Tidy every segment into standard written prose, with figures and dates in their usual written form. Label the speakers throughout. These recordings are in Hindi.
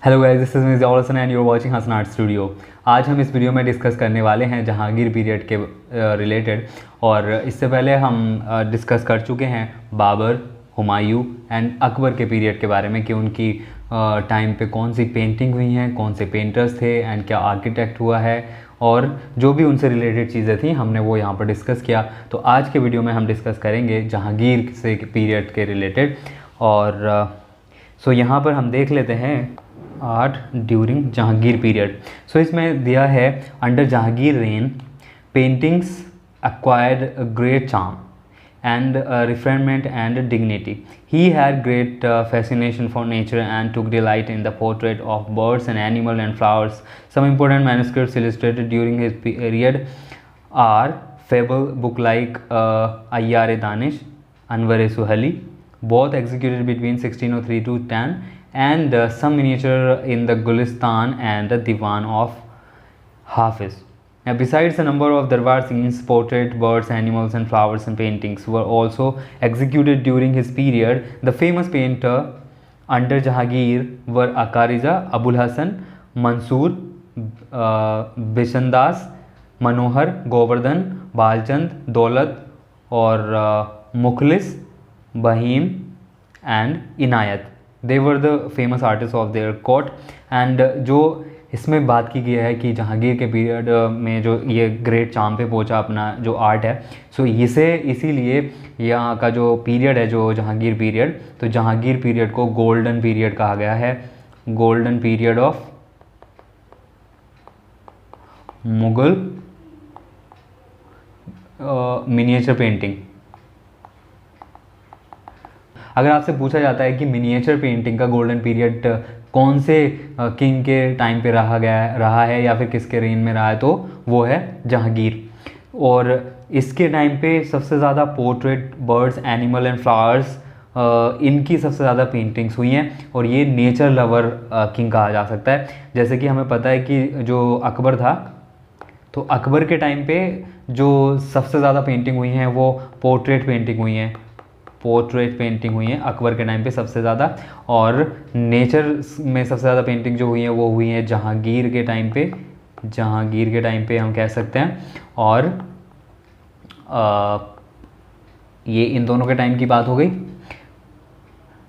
Speaker 1: Hello guys, this is miss Jolson and you are watching Hasan art studio. आज हम इस वीडियो में डिस्कस करने वाले हैं जहांगीर पीरियड के रिलेटेड। और इससे पहले हम डिस्कस कर चुके हैं बाबर, हुमायूं एंड अकबर के पीरियड के बारे में कि उनकी टाइम पे कौन सी पेंटिंग हुई हैं, कौन से पेंटर्स थे एंड क्या आर्किटेक्ट हुआ है, और जो भी उनसे रिलेटेड चीज़ें थी हमने वो यहाँ पर डिस्कस किया। तो आज के वीडियो में हम डिस्कस करेंगे जहांगीर से पीरियड के रिलेटेड। और सो यहाँ पर हम देख लेते हैं आर्ट ड्यूरिंग जहांगीर पीरियड। सो इसमें दिया है under Jahangir rain paintings acquired a great charm and refinement and dignity. He had great fascination for nature and took delight in the portrait of birds and animals and flowers. Some important manuscripts illustrated during his period are fable book like Ayyar-e-Danish, Anwar-e-Suhali, both executed between 1603 to 10, and some miniature in the Gulistan and the Diwan of Hafiz. Now, besides a number of darbar scenes, portrait, birds, animals, and flowers and paintings were also executed during his period. The famous painter under Jahangir were Akariza, Abul Hasan, Mansoor, Bishandas, Manohar, Govardhan, Balchand, Daulat, और Mukhlis, Bahim, and Inayat. They were the famous artists of their court. And जो इसमें बात की गई है कि जहांगीर के पीरियड में जो ये ग्रेट चार्म पे पहुंचा अपना जो आर्ट है, सो इसे इसीलिए यहाँ का जो पीरियड है जो जहांगीर पीरियड, तो जहांगीर पीरियड को गोल्डन पीरियड कहा गया है। Golden period of Mughal miniature painting. अगर आपसे पूछा जाता है कि मिनिएचर पेंटिंग का गोल्डन पीरियड कौन से किंग के टाइम पे रहा है या फिर किसके रेन में रहा है, तो वो है जहांगीर। और इसके टाइम पे सबसे ज़्यादा portrait, birds, animal and flowers, इनकी सबसे ज़्यादा पेंटिंग्स हुई हैं। और ये नेचर लवर किंग कहा जा सकता है। जैसे कि हमें पता है कि जो अकबर था, तो अकबर के टाइम पे जो सबसे ज़्यादा पेंटिंग हुई हैं वो पोर्ट्रेट पेंटिंग हुई हैं। पोर्ट्रेट पेंटिंग हुई है अकबर के टाइम पे सबसे ज़्यादा। और नेचर में सबसे ज़्यादा पेंटिंग जो हुई है वो हुई है जहांगीर के टाइम पे। जहांगीर के टाइम पे हम कह सकते हैं। और ये इन दोनों के टाइम की बात हो गई।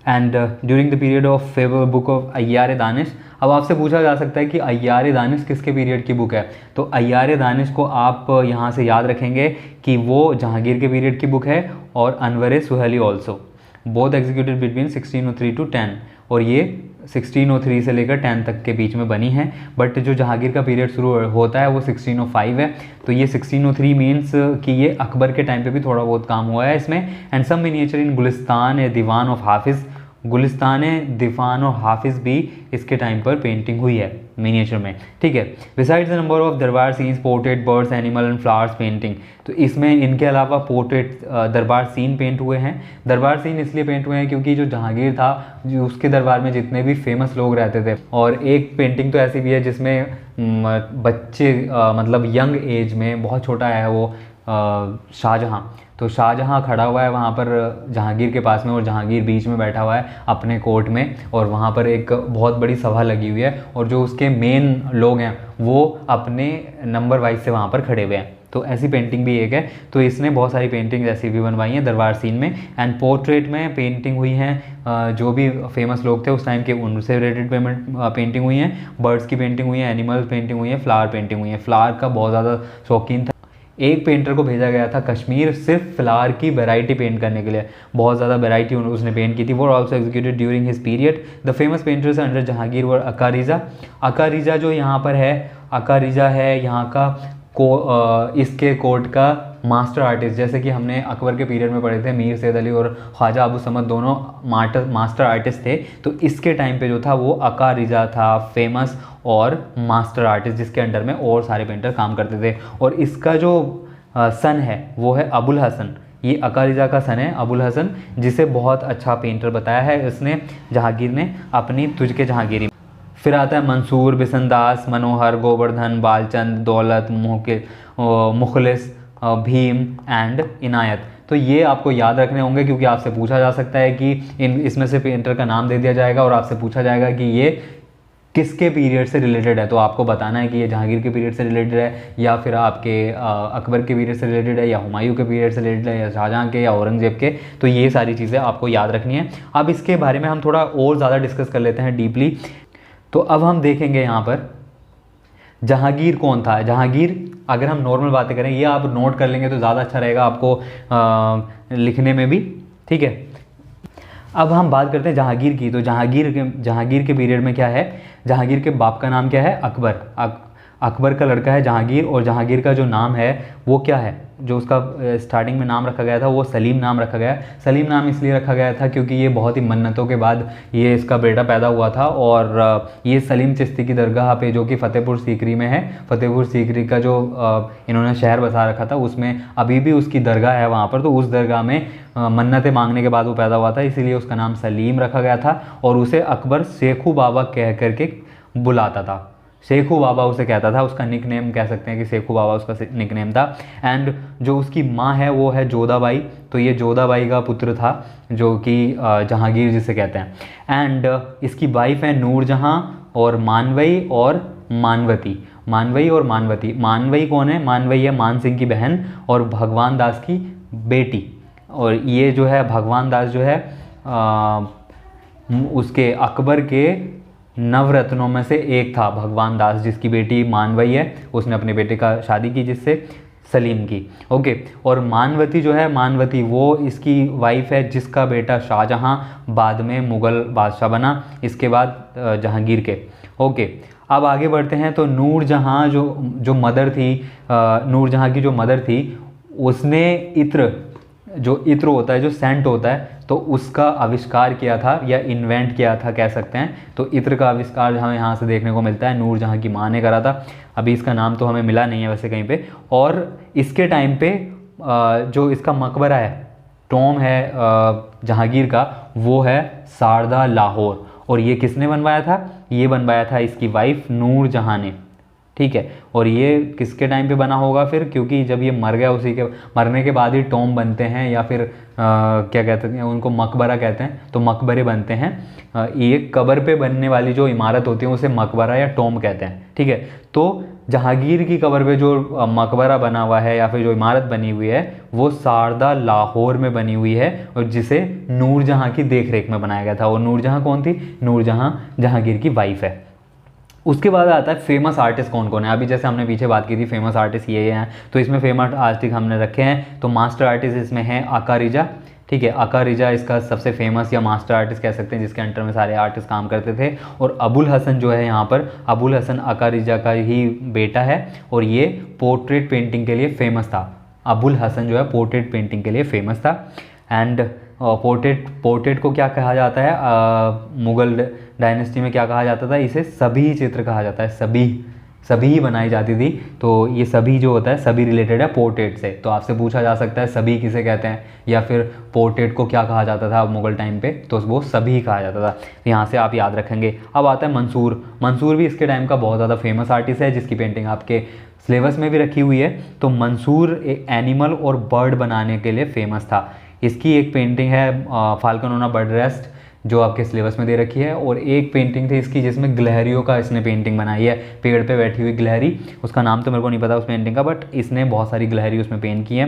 Speaker 1: And during the period of fable book of Iyar-e-Danish. अब आपसे पूछा जा सकता है कि अय्यार-ए-दानिश किसके पीरियड की बुक है, तो अय्यार-ए-दानिश को आप यहाँ से याद रखेंगे कि वो जहांगीर के पीरियड की बुक है। और Anwar-i-Suhaili also, both executed between 1603 to 10। और ये 1603 से लेकर 10 तक के बीच में बनी है। बट जो जहांगीर का पीरियड शुरू होता है वो 1605 है। तो ये 1603 मीन्स कि ये अकबर के टाइम पे भी थोड़ा बहुत काम हुआ है इसमें। And some miniature in Gulistan ए दीवान ऑफ हाफिज़। गुलिस्तान दीवान और हाफिज़ भी इसके टाइम पर पेंटिंग हुई है मिनिएचर में, ठीक है। बिसाइड्स द नंबर ऑफ दरबार scenes, portrait, birds, animal and flowers painting. तो इसमें इनके अलावा पोर्ट्रेट, दरबार सीन पेंट हुए हैं। दरबार सीन इसलिए पेंट हुए हैं क्योंकि जो जहांगीर था, जो उसके दरबार में जितने भी फेमस लोग रहते थे। और एक पेंटिंग तो ऐसी भी है जिसमें बच्चे मतलब यंग एज में, बहुत छोटा है वो शाहजहाँ, तो शाहजहाँ खड़ा हुआ है वहाँ पर जहांगीर के पास में, और जहांगीर बीच में बैठा हुआ है अपने कोर्ट में। और वहाँ पर एक बहुत बड़ी सभा लगी हुई है और जो उसके मेन लोग हैं वो अपने नंबर वाइज से वहाँ पर खड़े हुए हैं। तो ऐसी पेंटिंग भी एक है। तो इसने बहुत सारी पेंटिंग ऐसी भी बनवाई हैं दरबार सीन में। एंड पोर्ट्रेट में पेंटिंग हुई हैं जो भी फेमस लोग थे उस टाइम के, उनसे रिलेटेड पेंटिंग हुई हैं। बर्ड्स की पेंटिंग हुई है, एनिमल पेंटिंग हुई है, फ्लावर पेंटिंग हुई है। फ्लावर का बहुत ज़्यादा शौकीन था। एक पेंटर को भेजा गया था कश्मीर सिर्फ फ्लावर की वैरायटी पेंट करने के लिए। बहुत ज़्यादा वैरायटी उसने पेंट की थी। वो also executed during his period. The famous painters under Jahangir were अकारीजा। अकारीजा जो यहाँ पर है, अकारीजा है यहाँ का इसके कोर्ट का मास्टर आर्टिस्ट। जैसे कि हमने अकबर के पीरियड में पढ़े थे, मीर सैयद अली और ख्वाजा अबू समद दोनों मास्टर आर्टिस्ट थे। तो इसके टाइम पे जो था वो अकारीजा था फेमस और मास्टर आर्टिस्ट, जिसके अंडर में और सारे पेंटर काम करते थे। और इसका जो सन है वो है अबुल हसन। ये अकारीजा का सन है अबुल हसन, जिसे बहुत अच्छा पेंटर बताया है इसने जहांगीर ने अपनी तुझके जहांगीरी। फिर आता है मंसूर, बिसंदास, मनोहर, गोवर्धन, बालचंद, दौलत, मुखलिस, भीम एंड इनायत। तो ये आपको याद रखने होंगे क्योंकि आपसे पूछा जा सकता है कि इसमें से पेंटर का नाम दे दिया जाएगा और आपसे पूछा जाएगा कि ये किसके पीरियड से रिलेटेड है, तो आपको बताना है कि ये जहांगीर के पीरियड से रिलेटेड है या फिर आपके अकबर के पीरियड से रिलेटेड है या हुमायूं के पीरियड से रिलेटेड है या शाहजहां के या औरंगजेब के। तो ये सारी चीज़ें आपको याद रखनी है। अब इसके बारे में हम थोड़ा और ज़्यादा डिस्कस कर लेते हैं डीपली। तो अब हम देखेंगे यहाँ पर जहांगीर कौन था। जहांगीर, अगर हम नॉर्मल बातें करें, ये आप नोट कर लेंगे तो ज़्यादा अच्छा रहेगा आपको लिखने में भी, ठीक है। अब हम बात करते हैं जहांगीर की। तो जहांगीर के पीरियड में क्या है, जहांगीर के बाप का नाम क्या है, अकबर। अकबर का लड़का है जहांगीर, और जहांगीर का जो नाम है वो क्या है, जो उसका स्टार्टिंग में नाम रखा गया था वो सलीम नाम रखा गया। सलीम नाम इसलिए रखा गया था क्योंकि ये बहुत ही मन्नतों के बाद ये इसका बेटा पैदा हुआ था, और ये सलीम चिश्ती की दरगाह पे, जो कि फ़तेहपुर सीकरी में है, फ़तेहपुर सीकरी का जो इन्होंने शहर बसा रखा था उसमें अभी भी उसकी दरगाह है वहाँ पर। तो उस दरगाह में मन्नतें मांगने के बाद वो पैदा हुआ था, इसीलिए उसका नाम सलीम रखा गया था। और उसे अकबर शेखू बाबा कह करके बुलाता था, शेखू बाबा उसे कहता था, उसका निक नेम कह सकते हैं कि शेखू बाबा उसका निक नेम था। एंड जो उसकी माँ है वो है जोधाबाई। तो ये जोधाबाई का पुत्र था जो कि जहांगीर जिसे कहते हैं। एंड इसकी वाइफ है नूरजहां और मानवई और मानवती। मानवई और मानवती, मानवई कौन है, मानवई है मान सिंह की बहन और भगवान दास की बेटी। और ये जो है भगवान दास जो है उसके अकबर के नवरत्नों में से एक था भगवान दास, जिसकी बेटी मानवई है, उसने अपने बेटे का शादी की जिससे, सलीम की। ओके। और मानवती जो है, मानवती वो इसकी वाइफ है जिसका बेटा शाहजहां बाद में मुग़ल बादशाह बना, इसके बाद जहांगीर के। ओके। अब आगे बढ़ते हैं। तो नूरजहां जो मदर थी, नूरजहां की जो मदर थी, उसने जो इत्र होता है, जो सेंट होता है, तो उसका आविष्कार किया था या इन्वेंट किया था कह सकते हैं। तो इत्र का आविष्कार हमें यहाँ से देखने को मिलता है, नूरजहां की माँ ने करा था। अभी इसका नाम तो हमें मिला नहीं है वैसे कहीं पे। और इसके टाइम पे जो इसका मकबरा है, टॉम है जहांगीर का, वो है शारदा लाहौर। और ये किसने बनवाया था, ये बनवाया था इसकी वाइफ नूरजहां ने, ठीक है। और ये किसके टाइम पे बना होगा फिर, क्योंकि जब ये मर गया उसी के मरने के बाद ही टॉम बनते हैं, या फिर क्या कहते हैं उनको, मकबरा कहते हैं। तो मकबरे बनते हैं। ये कब्र पे बनने वाली जो इमारत होती है उसे मकबरा या टॉम कहते हैं, ठीक है। तो जहांगीर की कब्र पे जो मकबरा बना हुआ है या फिर जो इमारत बनी हुई है वो शारदा लाहौर में बनी हुई है, और जिसे नूरजहां की देख रेख में बनाया गया था। और नूरजहां कौन थी, नूरजहां जहांगीर की वाइफ है। उसके बाद आता है फेमस आर्टिस्ट कौन कौन है। अभी जैसे हमने पीछे बात की थी फेमस आर्टिस्ट ये हैं, तो इसमें फेमस आर्टिस्ट हमने रखे हैं। तो मास्टर आर्टिस्ट इसमें है आका रिजा, ठीक है। आका रिजा इसका सबसे फेमस या मास्टर आर्टिस्ट कह सकते हैं, जिसके अंडर में सारे आर्टिस्ट काम करते थे। और अबुल हसन जो है यहाँ पर, अबुल हसन आका रिजा का ही बेटा है, और ये पोर्ट्रेट पेंटिंग के लिए फेमस था। अबुल हसन जो है पोर्ट्रेट पेंटिंग के लिए फेमस था। एंड पोर्ट्रेट को क्या कहा जाता है, मुग़ल डायनेस्टी में क्या कहा जाता था, इसे सभी चित्र कहा जाता है। सभी ही बनाई जाती थी। तो ये सभी जो होता है, सभी रिलेटेड है पोर्ट्रेट से। तो आपसे पूछा जा सकता है सभी किसे कहते हैं, या फिर पोर्ट्रेट को क्या कहा जाता था मुग़ल टाइम पे, तो वो सभी कहा जाता था। यहाँ से आप याद रखेंगे। अब आता है मंसूर। मंसूर भी इसके टाइम का बहुत ज़्यादा फेमस आर्टिस्ट है, जिसकी पेंटिंग आपके सिलेबस में भी रखी हुई है। तो मंसूर एक एनिमल और बर्ड बनाने के लिए फेमस था। इसकी एक पेंटिंग है falcon on a bird rest, जो आपके सिलेबस में दे रखी है। और एक पेंटिंग थी इसकी जिसमें गिलहरियों का इसने पेंटिंग बनाई है, पेड़ पे बैठी हुई गिलहरी। उसका नाम तो मेरे को नहीं पता उस पेंटिंग का, बट इसने बहुत सारी गिलहरी उसमें पेंट की है।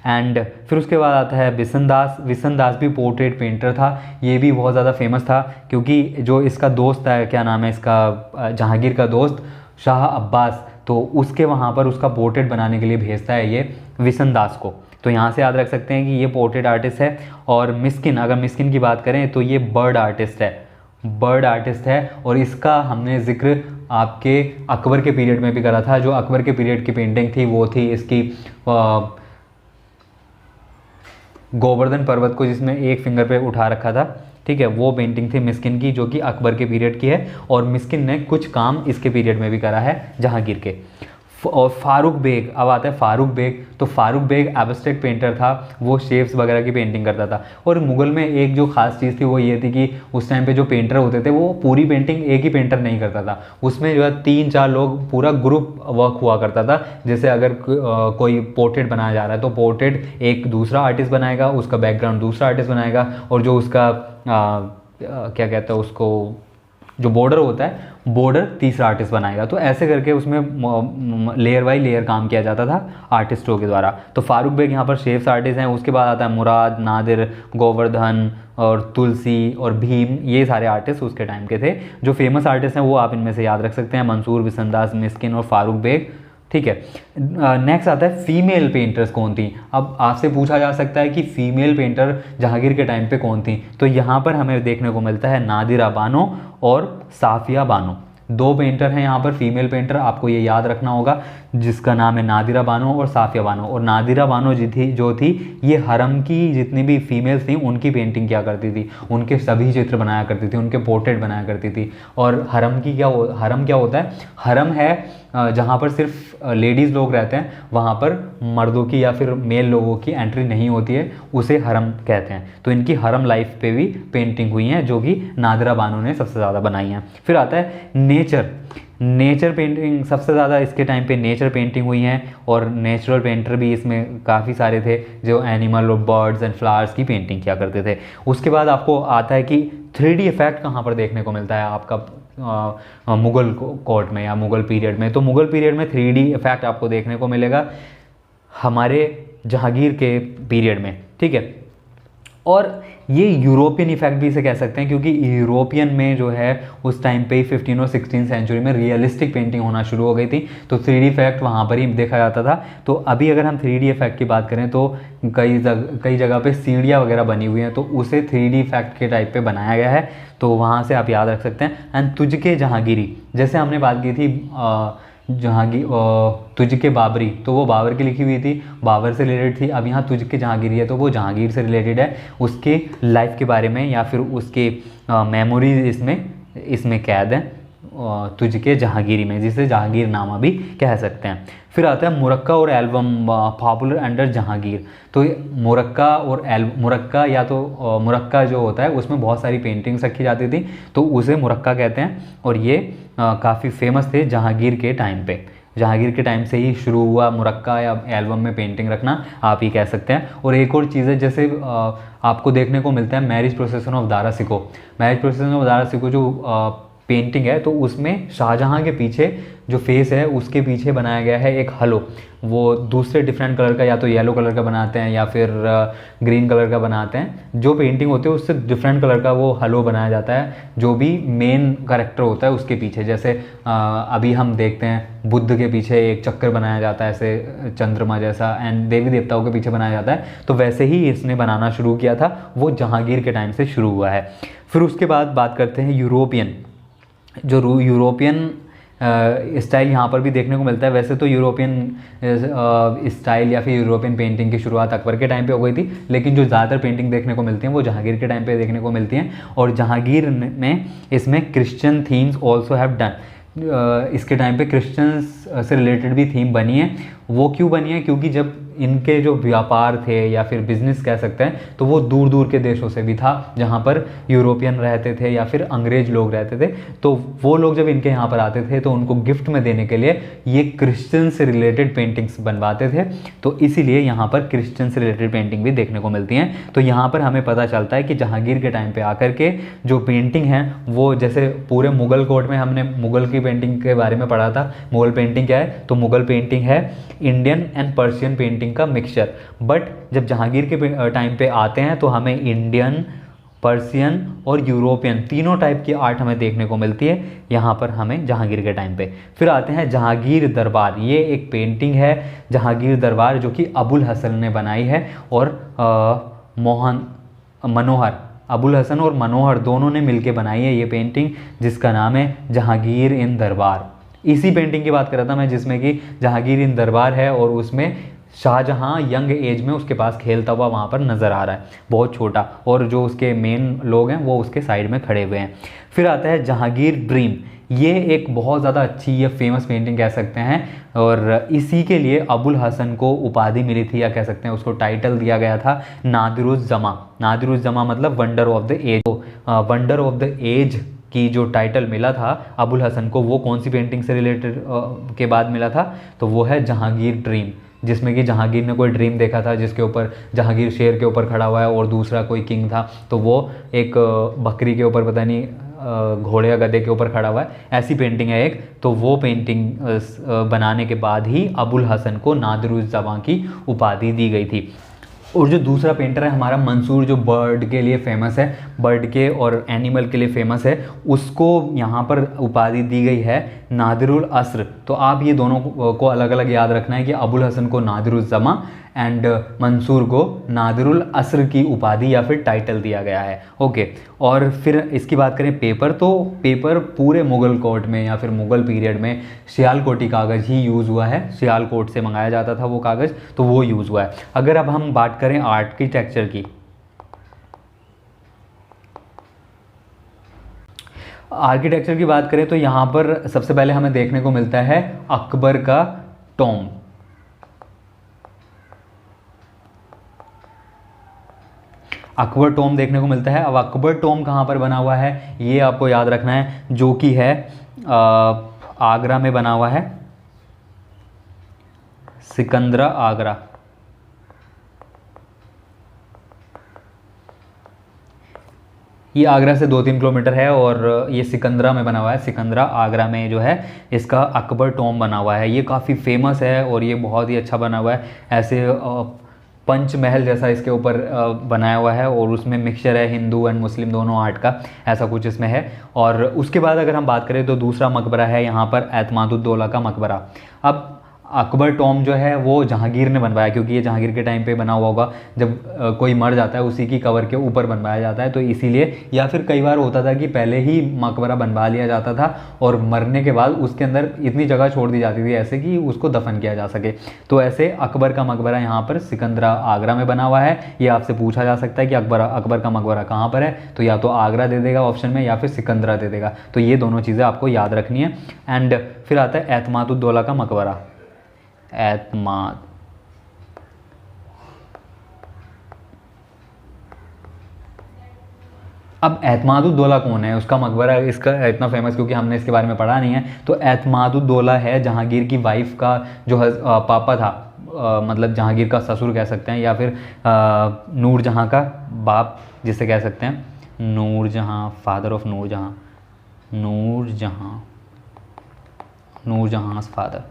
Speaker 1: एंड फिर उसके बाद आता है बिशन दास। बिशन दास भी पोर्ट्रेट पेंटर था। ये भी बहुत ज़्यादा फेमस था क्योंकि जो इसका दोस्त है, क्या नाम है इसका, जहांगीर का दोस्त शाह अब्बास, तो उसके वहाँ पर उसका पोर्ट्रेट बनाने के लिए भेजता है ये बिशन दास को। तो यहाँ से याद रख सकते हैं कि ये पोर्ट्रेट आर्टिस्ट है। और मिस्किन, अगर मिस्किन की बात करें तो ये बर्ड आर्टिस्ट है, बर्ड आर्टिस्ट है। और इसका हमने जिक्र आपके अकबर के पीरियड में भी करा था। जो अकबर के पीरियड की पेंटिंग थी वो थी इसकी गोवर्धन पर्वत को जिसमें एक फिंगर पे उठा रखा था, ठीक है। वो पेंटिंग थी मिस्किन की, जो कि अकबर के पीरियड की है। और मिस्किन ने कुछ काम इसके पीरियड में भी करा है जहांगीर के। और फारूक बेग, अब आता है फारूक बेग। तो फारूक बेग एब्स्ट्रैक्ट पेंटर था, वो शेप्स वगैरह की पेंटिंग करता था। और मुग़ल में एक जो खास चीज़ थी वो ये थी कि उस टाइम पे जो पेंटर होते थे वो पूरी पेंटिंग एक ही पेंटर नहीं करता था, उसमें जो है 3-4 लोग, पूरा ग्रुप वर्क हुआ करता था। जैसे अगर कोई पोर्ट्रेट बनाया जा रहा है तो पोर्ट्रेट एक दूसरा आर्टिस्ट बनाएगा, उसका बैकग्राउंड दूसरा आर्टिस्ट बनाएगा, और जो उसका क्या कहते हैं उसको, जो बॉर्डर होता है बॉर्डर तीसरा आर्टिस्ट बनाएगा। तो ऐसे करके उसमें लेयर बाई लेयर काम किया जाता था आर्टिस्टों के द्वारा। तो फारूक बेग यहाँ पर शेफ्स आर्टिस्ट हैं। उसके बाद आता है मुराद, नादिर, गोवर्धन और तुलसी और भीम, ये सारे आर्टिस्ट उसके टाइम के थे। जो फेमस आर्टिस्ट हैं वो आप इनमें से याद रख सकते हैं, मंसूर, बिसनदास, मिस्किन और फारूक बेग, ठीक है। नेक्स्ट आता है फीमेल पेंटर्स कौन थी। अब आपसे पूछा जा सकता है कि फीमेल पेंटर जहांगीर के टाइम पे कौन थी। तो यहाँ पर हमें देखने को मिलता है नादिरा बानो और साफिया बानो, दो पेंटर हैं यहाँ पर फीमेल पेंटर, आपको ये याद रखना होगा, जिसका नाम है नादिरा बानो और साफिया बानो। और नादिरा बानो जो थी ये हरम की जितनी भी फीमेल्स थी उनकी पेंटिंग किया करती थी, उनके सभी चित्र बनाया करती थी, उनके पोर्ट्रेट बनाया करती थी। और हरम क्या होता है, हरम है जहाँ पर सिर्फ लेडीज़ लोग रहते हैं, वहाँ पर मर्दों की या फिर मेल लोगों की एंट्री नहीं होती है, उसे हरम कहते हैं। तो इनकी हरम लाइफ पे भी पेंटिंग हुई हैं जो कि नादिरा बानो ने सबसे ज़्यादा बनाई हैं। फिर आता है नेचर पेंटिंग, सबसे ज़्यादा इसके टाइम पे नेचर पेंटिंग हुई हैं और नेचुरल पेंटर भी इसमें काफ़ी सारे थे जो एनिमल और बर्ड्स एंड फ्लावर्स की पेंटिंग किया करते थे। उसके बाद आपको आता है कि 3D इफेक्ट कहाँ पर देखने को मिलता है आपका मुग़ल कोर्ट में या मुग़ल पीरियड में। तो मुग़ल पीरियड में 3D इफेक्ट आपको देखने को मिलेगा हमारे जहांगीर के पीरियड में, ठीक है। और ये यूरोपियन इफेक्ट भी इसे कह सकते हैं, क्योंकि यूरोपियन में जो है उस टाइम पे 15 और 16 सेंचुरी में रियलिस्टिक पेंटिंग होना शुरू हो गई थी, तो 3D इफेक्ट वहाँ पर ही देखा जाता था। तो अभी अगर हम 3D इफेक्ट की बात करें तो कई जगह पे सीढ़ियाँ वगैरह बनी हुई हैं, तो उसे 3D इफेक्ट के टाइप पे बनाया गया है, तो वहाँ से आप याद रख सकते हैं। एंड तुझके जहांगीरी, जैसे हमने बात की थी तुझके बाबरी, तो वो बाबर की लिखी हुई थी, बाबर से रिलेटेड थी। अब यहाँ तुझके जहांगीरी है तो वो जहांगीर से रिलेटेड है, उसके लाइफ के बारे में या फिर उसके मेमोरीज इसमें कैद है तुझके जहांगीरी में, जिसे जहांगीर नामा भी कह सकते हैं। फिर आता है मुरक्का और एल्बम पॉपुलर अंडर जहांगीर। तो मुरक्का जो होता है उसमें बहुत सारी पेंटिंग्स रखी जाती थी, तो उसे मुरक्का कहते हैं। और ये काफ़ी फेमस थे जहांगीर के टाइम पे, जहांगीर के टाइम से ही शुरू हुआ मुरक्का या एल्बम में पेंटिंग रखना, आप ही कह सकते हैं। और एक और चीज़ है, जैसे आपको देखने को मिलता है marriage प्रोसेसन of Dara Shikoh. Marriage प्रोसेसन of Dara Shikoh जो पेंटिंग है, तो उसमें शाहजहां के पीछे जो फेस है उसके पीछे बनाया गया है एक हलो, वो दूसरे डिफरेंट कलर का, या तो येलो कलर का बनाते हैं या फिर ग्रीन कलर का बनाते हैं। जो पेंटिंग होती है उससे डिफरेंट कलर का वो हलो बनाया जाता है, जो भी मेन कैरेक्टर होता है उसके पीछे। जैसे अभी हम देखते हैं बुद्ध के पीछे एक चक्कर बनाया जाता है ऐसे चंद्रमा जैसा, एंड देवी देवताओं के पीछे बनाया जाता है, तो वैसे ही इसने बनाना शुरू किया था, वो जहांगीर के टाइम से शुरू हुआ है। फिर उसके बाद बात करते हैं यूरोपियन स्टाइल यहाँ पर भी देखने को मिलता है। वैसे तो यूरोपियन स्टाइल या फिर यूरोपियन पेंटिंग की शुरुआत अकबर के टाइम पे हो गई थी, लेकिन जो ज़्यादातर पेंटिंग देखने को मिलती हैं वो जहांगीर के टाइम पे देखने को मिलती हैं। और जहांगीर में इसमें Christian themes also have done. इसके टाइम पे क्रिश्चियंस से रिलेटेड भी थीम बनी है। वो क्यों बनी है, क्योंकि जब इनके जो व्यापार थे या फिर बिजनेस कह सकते हैं, तो वो दूर दूर के देशों से भी था जहाँ पर यूरोपियन रहते थे या फिर अंग्रेज लोग रहते थे। तो वो लोग जब इनके यहाँ पर आते थे तो उनको गिफ्ट में देने के लिए ये क्रिश्चियन से रिलेटेड पेंटिंग्स बनवाते थे, तो इसीलिए यहाँ पर क्रिश्चियन से रिलेटेड पेंटिंग भी देखने को मिलती हैं। तो यहाँ पर हमें पता चलता है कि जहांगीर के टाइम पर आकर के जो पेंटिंग है वो, जैसे पूरे मुग़ल कोर्ट में हमने मुग़ल की पेंटिंग के बारे में पढ़ा था। मुग़ल पेंटिंग क्या है, तो मुग़ल पेंटिंग है इंडियन एंड पर्शियन पेंटिंग का मिक्सचर। बट जब जहांगीर के टाइम पे आते हैं तो हमें इंडियन, पर्शियन और यूरोपियन तीनों टाइप की आर्ट हमें देखने को मिलती है यहाँ पर हमें जहांगीर के टाइम पे। फिर आते हैं जहांगीर दरबार। ये एक पेंटिंग है जहांगीर दरबार जो कि अबुल हसन ने बनाई है, और अबुल हसन और मनोहर दोनों ने मिलकर बनाई है ये पेंटिंग, जिसका नाम है जहांगीर इन दरबार। इसी पेंटिंग की बात कर रहा था मैं, जिसमें कि जहांगीर इन दरबार है और उसमें शाहजहां यंग एज में उसके पास खेलता हुआ वहाँ पर नज़र आ रहा है, बहुत छोटा, और जो उसके मेन लोग हैं वो उसके साइड में खड़े हुए हैं। फिर आता है जहांगीर ड्रीम। ये एक बहुत ज़्यादा अच्छी या फेमस पेंटिंग कह सकते हैं, और इसी के लिए अबुल हसन को उपाधि मिली थी, या कह सकते हैं उसको टाइटल दिया गया था नादिरुज़्ज़मा। नादिरुज़्ज़मा मतलब wonder of the age. Wonder of the age की जो टाइटल मिला था अबुल हसन को, वो कौन सी पेंटिंग से रिलेटेड के बाद मिला था, तो वो है जहांगीर ड्रीम, जिसमें कि जहांगीर ने कोई ड्रीम देखा था जिसके ऊपर जहांगीर शेर के ऊपर खड़ा हुआ है और दूसरा कोई किंग था, तो वो एक बकरी के ऊपर पता नहीं घोड़े या गधे के ऊपर खड़ा हुआ है, ऐसी पेंटिंग है एक। तो वो पेंटिंग बनाने के बाद ही अबुल हसन को नादिरुज़्ज़मां की उपाधि दी गई थी। और जो दूसरा पेंटर है हमारा मंसूर, जो बर्ड के लिए फेमस है, बर्ड के और एनिमल के लिए फेमस है, उसको यहाँ पर उपाधि दी गई है नादिरुल अस्र। तो आप ये दोनों को अलग अलग याद रखना है कि अबुल हसन को नादिरुज़्ज़मां एंड मंसूर को नादिरुल अस्र की उपाधि या फिर टाइटल दिया गया है। ओके, और फिर इसकी बात करें पेपर, तो पेपर पूरे मुग़ल कोर्ट में या फिर मुग़ल पीरियड में सियालकोटी कागज़ ही यूज़ हुआ है। सियालकोट से मंगाया जाता था वो कागज़, तो वो यूज़ हुआ है। अगर अब हम बात करें आर्किटेक्चर की, आर्किटेक्चर की बात करें तो यहाँ पर सबसे पहले हमें देखने को मिलता है अकबर का टॉम्ब। अकबर टॉम्ब देखने को मिलता है। अब अकबर टॉम्ब कहाँ पर बना हुआ है ये आपको याद रखना है, जो कि है आगरा में बना हुआ है, सिकंदरा आगरा। ये आगरा से 2-3 किलोमीटर है और ये सिकंदरा में बना हुआ है। सिकंदरा आगरा में जो है इसका अकबर टॉम्ब बना हुआ है। ये काफ़ी फेमस है और ये बहुत ही अच्छा बना हुआ है। ऐसे पंचमहल जैसा इसके ऊपर बनाया हुआ है और उसमें मिक्सचर है हिंदू एंड मुस्लिम दोनों आर्ट का, ऐसा कुछ इसमें है। और उसके बाद अगर हम बात करें तो दूसरा मकबरा है यहाँ पर एतमादुद्दौला का मकबरा। अब अकबर टॉम्ब जो है वो जहांगीर ने बनवाया, क्योंकि ये जहांगीर के टाइम पे बना हुआ होगा, जब कोई मर जाता है उसी की कवर के ऊपर बनवाया जाता है, तो इसीलिए। या फिर कई बार होता था कि पहले ही मकबरा बनवा लिया जाता था और मरने के बाद उसके अंदर इतनी जगह छोड़ दी जाती थी ऐसे कि उसको दफन किया जा सके। तो ऐसे अकबर का मकबरा यहाँ पर सिकंदरा आगरा में बना हुआ है। ये आपसे पूछा जा सकता है कि अकबर का मकबरा कहाँ पर है, तो या तो आगरा दे देगा ऑप्शन में या फिर सिकंदरा दे देगा। तो ये दोनों चीज़ें आपको याद रखनी है। एंड फिर आता है एतमादुद्दौला का मकबरा। एतमाद, अब एतमादुद्दौला कौन है, उसका मकबरा इसका इतना फेमस क्योंकि हमने इसके बारे में पढ़ा नहीं है। तो एतमादुद्दौला है जहांगीर की वाइफ का जो पापा था, मतलब जहांगीर का ससुर कह सकते हैं, या फिर नूरजहां का बाप जिसे कह सकते हैं, Nurjahan, father of Nurjahan, Nurjahan father.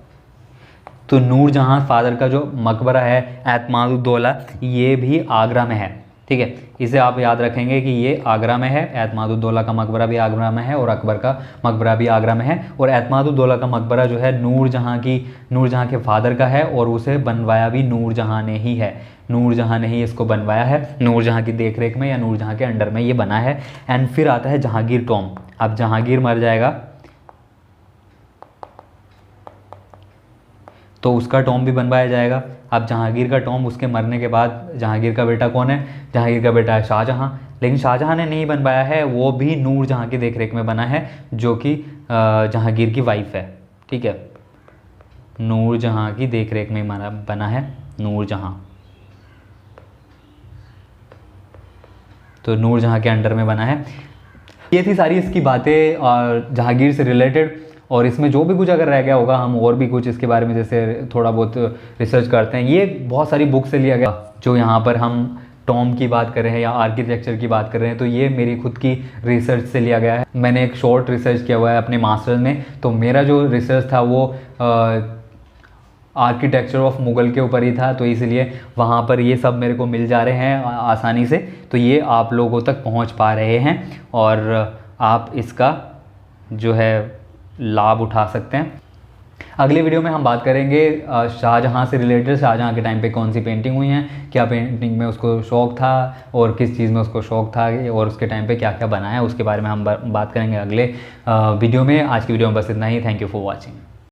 Speaker 1: तो नूरजहां फादर का जो मकबरा है एतमादुद्दौला, ये भी आगरा में है। ठीक है, इसे आप याद रखेंगे कि ये आगरा में है। एतमादुद्दौला का मकबरा भी आगरा में है और अकबर का मकबरा भी आगरा में है। और एतमादुद्दौला का मकबरा जो है नूरजहां के फादर का है और उसे बनवाया भी नूरजहां ने ही है। नूरजहां ने ही इसको बनवाया है, नूरजहां की देखरेख में या नूरजहां के अंडर में ये बना है। एंड फिर आता है जहांगीर टॉम्ब। अब जहांगीर मर जाएगा तो उसका टॉम्ब भी बनवाया जाएगा। अब जहांगीर का टॉम्ब उसके मरने के बाद, जहांगीर का बेटा कौन है, जहांगीर का बेटा है शाहजहां, लेकिन शाहजहां ने नहीं बनवाया है, वो भी नूरजहां की देखरेख में बना है, जो कि जहांगीर की वाइफ है। ठीक है, नूरजहां की देखरेख में बना है नूरजहां, तो नूरजहां के अंडर में बना है। ये थी सारी इसकी बातें जहांगीर से रिलेटेड। और इसमें जो भी कुछ अगर रह गया होगा हम और भी कुछ इसके बारे में जैसे थोड़ा बहुत रिसर्च करते हैं। ये बहुत सारी बुक से लिया गया। जो यहाँ पर हम टॉम्ब की बात कर रहे हैं या आर्किटेक्चर की बात कर रहे हैं, तो ये मेरी खुद की रिसर्च से लिया गया है। मैंने एक शॉर्ट रिसर्च किया हुआ है अपने मास्टर्स में, तो मेरा जो रिसर्च था वो आर्किटेक्चर ऑफ मुग़ल के ऊपर ही था, तो इसलिए वहाँ पर ये सब मेरे को मिल जा रहे हैं आसानी से। तो ये आप लोगों तक पहुँच पा रहे हैं और आप इसका जो है लाभ उठा सकते हैं। अगले वीडियो में हम बात करेंगे शाहजहां से रिलेटेड, शाहजहां के टाइम पे कौन सी पेंटिंग हुई हैं, क्या पेंटिंग में उसको शौक़ था और किस चीज़ में उसको शौक़ था और उसके टाइम पे क्या क्या बनाया, उसके बारे में हम बात करेंगे अगले वीडियो में। आज की वीडियो में बस इतना ही। Thank you for watching.